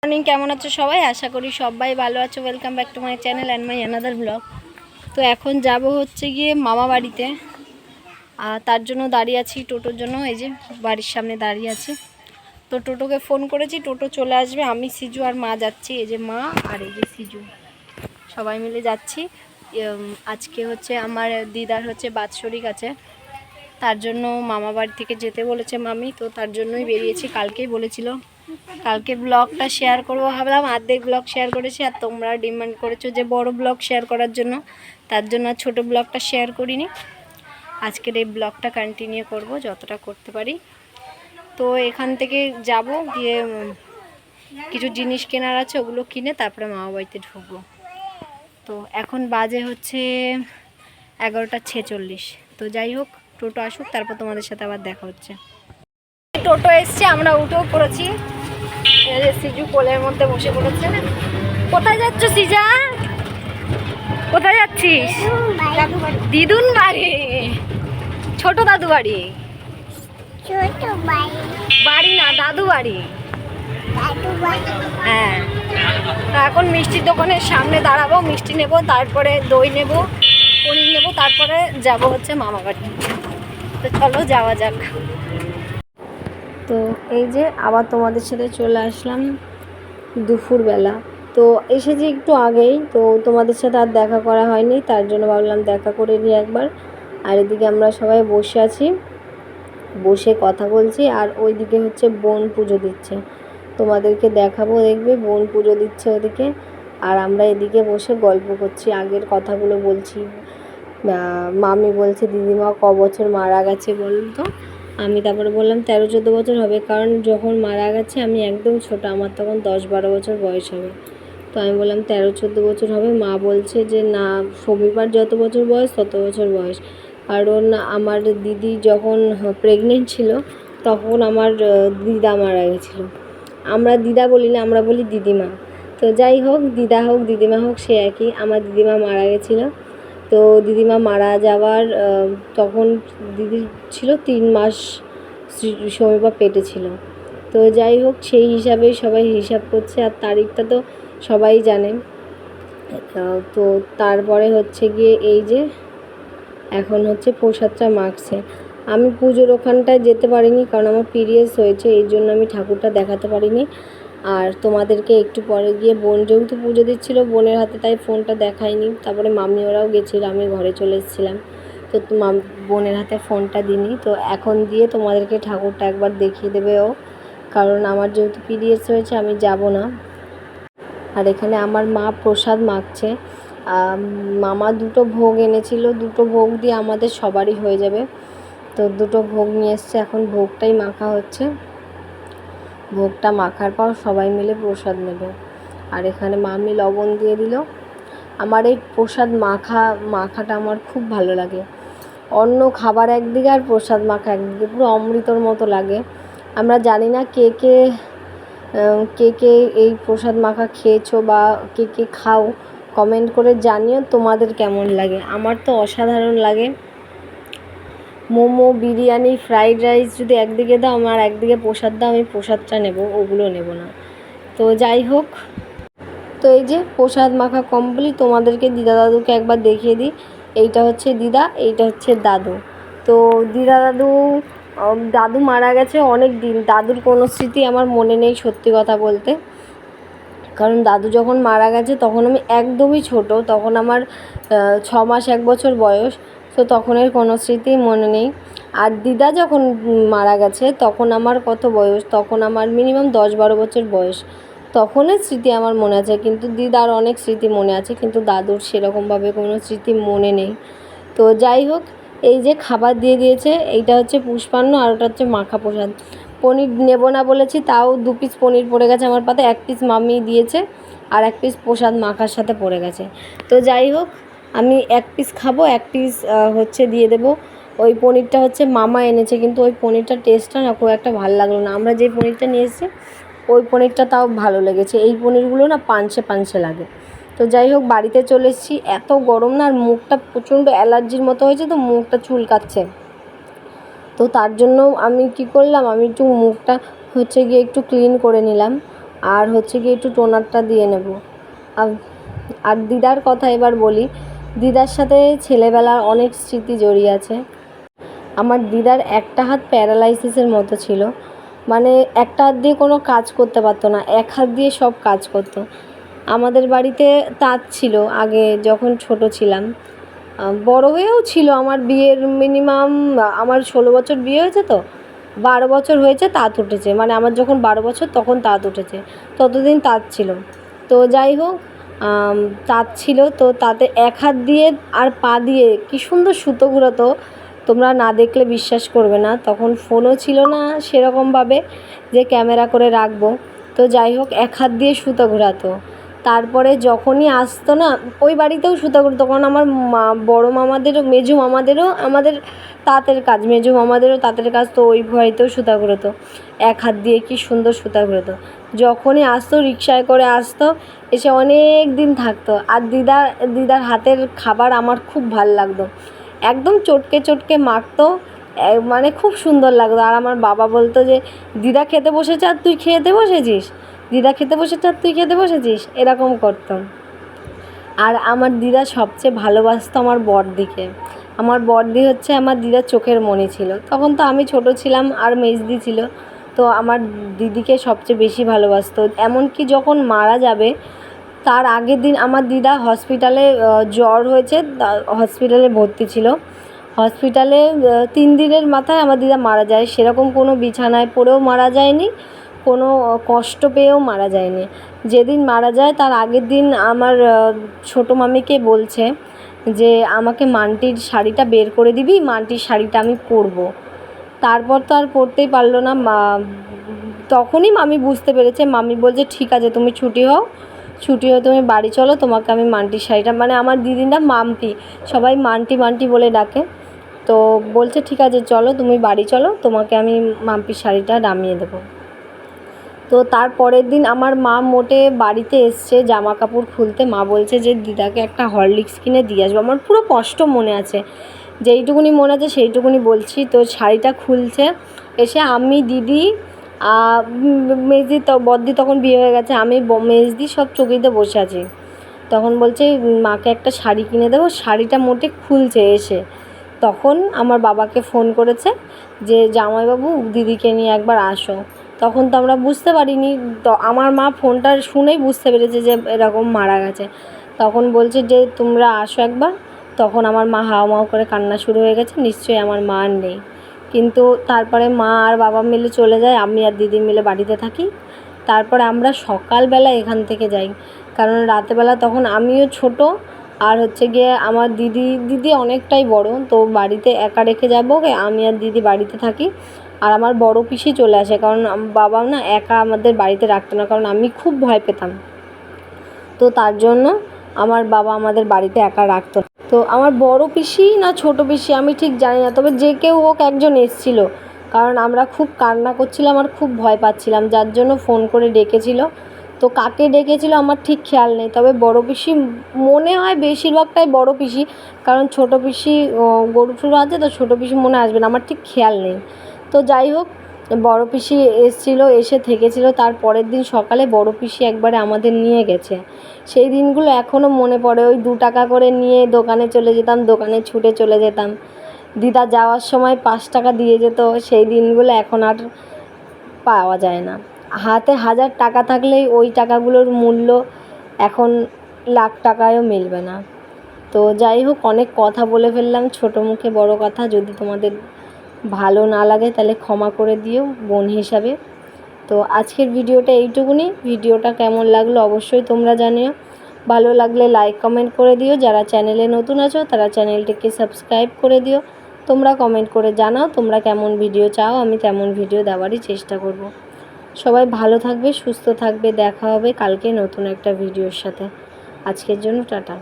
Morning, কেমন আছো সবাই? আশা করি সবাই ভালো আছো। Welcome back to my channel and my another blog. তো এখন যাব হচ্ছে গিয়ে মামা বাড়িতে, আর তার জন্য দাঁড়িয়ে আছি টোটোর জন্য। এই যে বাড়ির সামনে দাঁড়িয়ে আছি। তো টোটোকে ফোন করেছি, টোটো চলে আসবে। আমি, সিজু আর মা যাচ্ছি। এই যে মা আর এই যে সিজু, সবাই মিলে যাচ্ছি। আজকে হচ্ছে আমার দিদার হচ্ছে বাৎসরিক আছে, তার জন্য মামা বাড়ি থেকে যেতে বলেছে মামি। তো তার জন্যই বেরিয়েছি। কালকেই বলেছিল কালকে ব্লগটা শেয়ার করবো ভাবলাম, অর্ধেক ব্লগ শেয়ার করেছি। আর তোমরা ডিমান্ড করেছো যে বড় ব্লগ শেয়ার করার জন্য, তার জন্য আর ছোটো ব্লগটা শেয়ার করিনি। আজকের এই ব্লগটা কন্টিনিউ করব যতটা করতে পারি। তো এখান থেকে যাব, গিয়ে কিছু জিনিস কেনার আছে, ওগুলো কিনে তারপরে মামা বাড়িতে ঢুকবো। তো এখন বাজে হচ্ছে 11:46। তো যাই হোক, টোটো আসুক, তারপর তোমাদের সাথে আবার দেখা হচ্ছে। টোটো এসছে, আমরা উঠেও পড়েছি। সিজু কোলের মধ্যে বসে পড়েছে। কোথায় যাচ্ছ সিজা? কোথায় যাচ্ছিস? দিদুন বাড়ি। ছোট দাদু বাড়ি। বাড়ি না, দাদু বাড়ি। হ্যাঁ, এখন মিষ্টির দোকানের সামনে দাঁড়াবো, মিষ্টি নেব, তারপরে দই নেব, পনির নেব, তারপরে যাব হচ্ছে মামা বাড়ি। তো চলো যাওয়া যাক। তো এই যে আবার তোমাদের সাথে চলে আসলাম দুপুরবেলা। তো এসেছি একটু আগেই, তো তোমাদের সাথে আর দেখা করা হয়নি, তার জন্য ভাবলাম দেখা করে নিই একবার। আর এদিকে আমরা সবাই বসে আছি, বসে কথা বলছি। আর ওইদিকে হচ্ছে বোন পুজো দিচ্ছে, তোমাদেরকে দেখাবো, দেখবে বোন পুজো দিচ্ছে ওদিকে। আর আমরা এদিকে বসে গল্প করছি, আগের কথাগুলো বলছি। মামি বলছে দিদিমা ক বছর মারা গেছে বলুন তো। আমি তারপরে বললাম 13-14 বছর হবে, কারণ যখন মারা গেছে আমি একদম ছোট, আমার তখন 10-12 বছর বয়স হবে। তো আমি বললাম 13-14 বছর হবে। মা বলছে যে না, শনিবার যত বছর বয়স তত বছর বয়স, কারণ আমার দিদি যখন প্রেগনেন্ট ছিল তখন আমার দিদা মারা গেছিলো। আমরা দিদা বলি না, আমরা বলি দিদিমা। তো যাই হোক, দিদা হোক দিদিমা হোক সে একই। আমার দিদিমা মারা গেছিলো। তো দিদিমা মারা যাওয়ার তখন দিদির ছিল 3 মাস সময় পেটে ছিল। তো যাই হোক, সেই হিসাবেই সবাই হিসাব করছে। আর তারিখটা তো সবাই জানে। তো তারপরে হচ্ছে গিয়ে এই যে এখন হচ্ছে প্রসাদটা মাখছে। আমি পুজোর ওখানটায় যেতে পারিনি, কারণ আমার পিরিয়ডস হয়েছে, এই জন্য আমি ঠাকুরটা দেখাতে পারিনি। আর তোমাদেরকে একটু পরে গিয়ে বোন যেহেতু পুজো দিচ্ছিলো বোনের হাতে, তাই ফোনটা দেখাইনি। তারপরে মামি ওরাও গেছিলো, আমি ঘরে চলে এসেছিলাম। তো বোনের হাতে ফোনটা দিইনি। তো এখন দিয়ে তোমাদেরকে ঠাকুরটা একবার দেখিয়ে দেবে ও, কারণ আমার যেহেতু পিরিয়ডস হয়েছে আমি যাব না। আর এখানে আমার মা প্রসাদ মাখছে। মামা 2টো ভোগ এনেছিল, 2টো ভোগ দিয়ে আমাদের সবারই হয়ে যাবে। তো 2টো ভোগ নিয়ে এসছে, এখন ভোগটাই মাখা হচ্ছে। ভোগটা মাখার পর সবাই মিলে প্রসাদ নেবে। আর এখানে মামি লবণ দিয়ে দিল। আমার এই প্রসাদ মাখাটা আমার খুব ভালো লাগে। অন্য খাবার একদিকে আর প্রসাদ মাখা একদিকে, পুরো অমৃতর মতো লাগে। আমরা জানি না কে কে এই প্রসাদ মাখা খেয়েছো বা কে খাও, কমেন্ট করে জানিও তোমাদের কেমন লাগে। আমার তো অসাধারণ লাগে। মোমো, বিরিয়ানি, ফ্রাইড রাইস যদি একদিকে দাও, আমার একদিকে প্রসাদ দাও, আমি প্রসাদটা নেব, ওগুলো নেব না। তো যাই হোক, তো এই যে প্রসাদ মাখা কমপ্লিট। তোমাদেরকে দিদা দাদুকে একবার দেখিয়ে দিই। এইটা হচ্ছে দিদা, এইটা হচ্ছে দাদু। তো দিদা দাদু মারা গেছে অনেক দিন। দাদুর কোনো স্মৃতি আমার মনে নেই সত্যি কথা বলতে, কারণ দাদু যখন মারা গেছে তখন আমি একদমই ছোট, তখন আমার 6 মাস 1 বছর বয়স। তো তখনের কোনো স্মৃতি মনে নেই। আর দিদা যখন মারা গেছে তখন আমার কত বয়স, তখন আমার মিনিমাম 10-12 বছর বয়স। তখনের স্মৃতি আমার মনে আছে, কিন্তু দিদার অনেক স্মৃতি মনে আছে, কিন্তু দাদুর সেরকমভাবে কোনো স্মৃতি মনে নেই। তো যাই হোক, এই যে খাবার দিয়ে দিয়েছে, এইটা হচ্ছে পুষ্পান্ন আর ওটা হচ্ছে মাখা প্রসাদ। পনির নেব না বলেছি, তাও 2 পিস পনির পড়ে গেছে আমার পাতে। 1 পিস মামি দিয়েছে আর 1 পিস প্রসাদ মাখার সাথে পড়ে গেছে। তো যাই হোক, আমি 1 পিস খাবো, 1 পিস হচ্ছে দিয়ে দেবো। ওই পনিরটা হচ্ছে মামা এনেছে, কিন্তু ওই পনিরটার টেস্টটা না খুব একটা ভালো লাগলো না। আমরা যে পনিরটা নিয়ে এসেছি ওই পনিরটা তাও ভালো লেগেছে, এই পনিরগুলো না পাঞ্চে লাগে। তো যাই হোক, বাড়িতে চলে এসেছি। এত গরম না, আর মুখটা প্রচণ্ড অ্যালার্জির মতো হয়েছে, তো মুখটা চুলকাচ্ছে। তো তার জন্য আমি কি করলাম, আমি একটু মুখটা হচ্ছে গিয়ে একটু ক্লিন করে নিলাম। আর হচ্ছে কি একটু টোনারটা দিয়ে নেব। আর দিদার কথা এবার বলি, দিদার সাথে ছেলেবেলার অনেক স্মৃতি জড়িয়ে আছে। আমার দিদার একটা হাত প্যারালাইসিসের মতো ছিল, মানে একটা হাত দিয়ে কোনো কাজ করতে পারতো না, এক হাত দিয়ে সব কাজ করতো। আমাদের বাড়িতে তাঁত ছিল আগে যখন ছোট ছিলাম, বড় হয়েও ছিল। আমার বিয়ের মিনিমাম আমার 16 বছর বিয়ে হয়েছে, তো 12 বছর হয়েছে তাঁত উঠেছে, মানে আমার যখন 12 বছর তখন তাঁত উঠেছে, ততদিন তাঁত ছিল। তো যাই হোক, তাঁত ছিল, তো তাতে এক হাত দিয়ে আর পা দিয়ে কী সুন্দর সুতো ঘুরাতো, তোমরা না দেখলে বিশ্বাস করবে না। তখন ফোনও ছিল না সেরকমভাবে যে ক্যামেরা করে রাখবো। তো যাই হোক, এক হাত দিয়ে সুতো ঘোরাতো। তারপরে যখনই আসতো না, ওই বাড়িতেও সুতো ঘুরতো, কারণ আমার বড়ো মামাদেরও, মেজো মামাদেরও আমাদের তাঁতের কাজ, মেজো মামাদেরও তাঁতের কাজ, তো ওই বাড়িতেও সুতো ঘুরতো, এক হাত দিয়ে কী সুন্দর সুতো ঘুরতো। যখনই আসতো রিকশায় করে আসতো, এসে অনেক দিন থাকতো। আর দিদার হাতের খাবার আমার খুব ভাল লাগতো, একদম চটকে চটকে মাখতো, মানে খুব সুন্দর লাগতো। আর আমার বাবা বলতো যে দিদা খেতে বসেছে আর তুই খেতে বসেছিস, দিদা খেতে বসেছে আর তুই খেতে বসেছিস, এরকম করতাম। আর আমার দিদা সবচেয়ে ভালোবাসতো আমার বড়দিকে। আমার বড়দি হচ্ছে আমার দিদার চোখের মণি ছিল। তখন তো আমি ছোট ছিলাম আর মেজদি ছিল, তো আমার দিদিকে সবচেয়ে বেশি ভালোবাসতো। এমনকি যখন মারা যাবে তার আগের দিন আমার দিদা হসপিটালে জ্বর হয়েছে, হসপিটালে ভর্তি ছিল। হসপিটালে 3 দিনের মাথায় আমার দিদা মারা যায়। সেরকম কোনো বিছানায় পড়েও মারা যায়নি, কোনো কষ্ট পেয়েও মারা যায়নি। যেদিন মারা যায় তার আগের দিন আমার ছোটো মামিকে বলছে যে আমাকে মান্টির শাড়িটা বের করে দিবি, মান্টির শাড়িটা আমি পরবো। তারপর তো আর পরতেই পারলো না। তখনই মামি বুঝতে পেরেছে। মামি বলছে ঠিক আছে তুমি ছুটি হয়ে তুমি বাড়ি চলো, তোমাকে আমি মান্টির শাড়িটা, মানে আমার দিদির নাম মাম্পি, সবাই মান্টি মান্টি বলে ডাকে। তো বলছে ঠিক আছে চলো তুমি বাড়ি চলো, তোমাকে আমি মাম্পির শাড়িটা নামিয়ে দেবো। তো তার পরের দিন আমার মা মোটে বাড়িতে এসছে জামা কাপড় খুলতে, মা বলছে যে দিদাকে একটা হরলিক্স কিনে দিয়ে আসবো। আমার পুরো স্পষ্ট মনে আছে, যেইটুকুনি মনে আছে সেইটুকুনি বলছি। তো শাড়িটা খুলছে, এসে আমি, দিদি, মেজদি, তো বড়দি তখন বিয়ে হয়ে গেছে, আমি মেজদি সব চকিতে বসে আছি। তখন বলছে মাকে একটা শাড়ি কিনে দেবো। শাড়িটা মোটে খুলছে এসে, তখন আমার বাবাকে ফোন করেছে যে জামাইবাবু দিদিকে নিয়ে একবার আসো। তখন তো আমরা বুঝতে পারিনি, তো আমার মা ফোনটা শুনেই বুঝতে পেরেছে যে এরকম মারা গেছে। তখন বলছে যে তোমরা আসো একবার। তখন আমার মা হাউমাউ করে কান্না শুরু হয়ে গেছে, নিশ্চয়ই আমার মা আর নেই। কিন্তু তারপরে মা আর বাবা মিলে চলে যায়, আমি আর দিদি মিলে বাড়িতে থাকি। তারপরে আমরা সকালবেলা এখান থেকে যাই, কারণ রাতেবেলা তখন আমিও ছোট, আর হচ্ছে গিয়ে আমার দিদি অনেকটাই বড়, তো বাড়িতে একা রেখে যাবো, আমি আর দিদি বাড়িতে থাকি। আর আমার বড় পিসি চলে আসে, কারণ বাবাও না একা আমাদের বাড়িতে রাখতো না, কারণ আমি খুব ভয় পেতাম। তো তার জন্য আমার বাবা আমাদের বাড়িতে একা রাখতো না। তো আমার বড় পিসি না ছোট পিসি আমি ঠিক জানি না, তবে যে কেউ হোক একজন এসেছিল, কারণ আমরা খুব কান্না করছিলাম আর খুব ভয় পাচ্ছিলাম, যার জন্য ফোন করে ডেকেছিল। তো কাকে ডেকেছিল আমার ঠিক খেয়াল নেই, তবে বড় পিসি মনে হয় বেশিরভাগটাই বড় পিসি, কারণ ছোট পিসি গরু টরু আছে, তো ছোটো পিসি মনে আসবে না, আমার ঠিক খেয়াল নেই। তো যাই হোক, বড় পিসি এসেছিলো, এসে থেকেছিল। তার পরের দিন সকালে বড় পিসি একবারে আমাদের নিয়ে গেছে। সেই দিনগুলো এখনও মনে পড়ে। ওই 2 টাকা করে নিয়ে দোকানে চলে যেতাম, দোকানে ছুটে চলে যেতাম। দিদা যাওয়ার সময় 5 টাকা দিয়ে যেত। সেই দিনগুলো এখন আর পাওয়া যায় না। হাতে 1000 টাকা থাকলেই ওই টাকাগুলোর মূল্য এখন লাখ টাকায়ও মিলবে না। তো যাই হোক, অনেক কথা বলে ফেললাম, ছোটো মুখে বড় কথা। যদি তোমাদের ভালো না লাগে তাহলে ক্ষমা করে দিও বোন হিসাবে। তো আজকের ভিডিওটা এইটুকুনি। ভিডিওটা কেমন লাগলো অবশ্যই তোমরা জানিও। ভালো লাগলে লাইক কমেন্ট করে দিও। যারা চ্যানেলে নতুন আছো তারা চ্যানেলটিকে সাবস্ক্রাইব করে দিও। তোমরা কমেন্ট করে জানাও তোমরা কেমন ভিডিও চাও, আমি তেমন ভিডিও দেওয়ারই চেষ্টা করব। সবাই ভালো থাকবে, সুস্থ থাকবে। দেখা হবে কালকে নতুন একটা ভিডিওর সাথে। আজকের জন্য টাটা।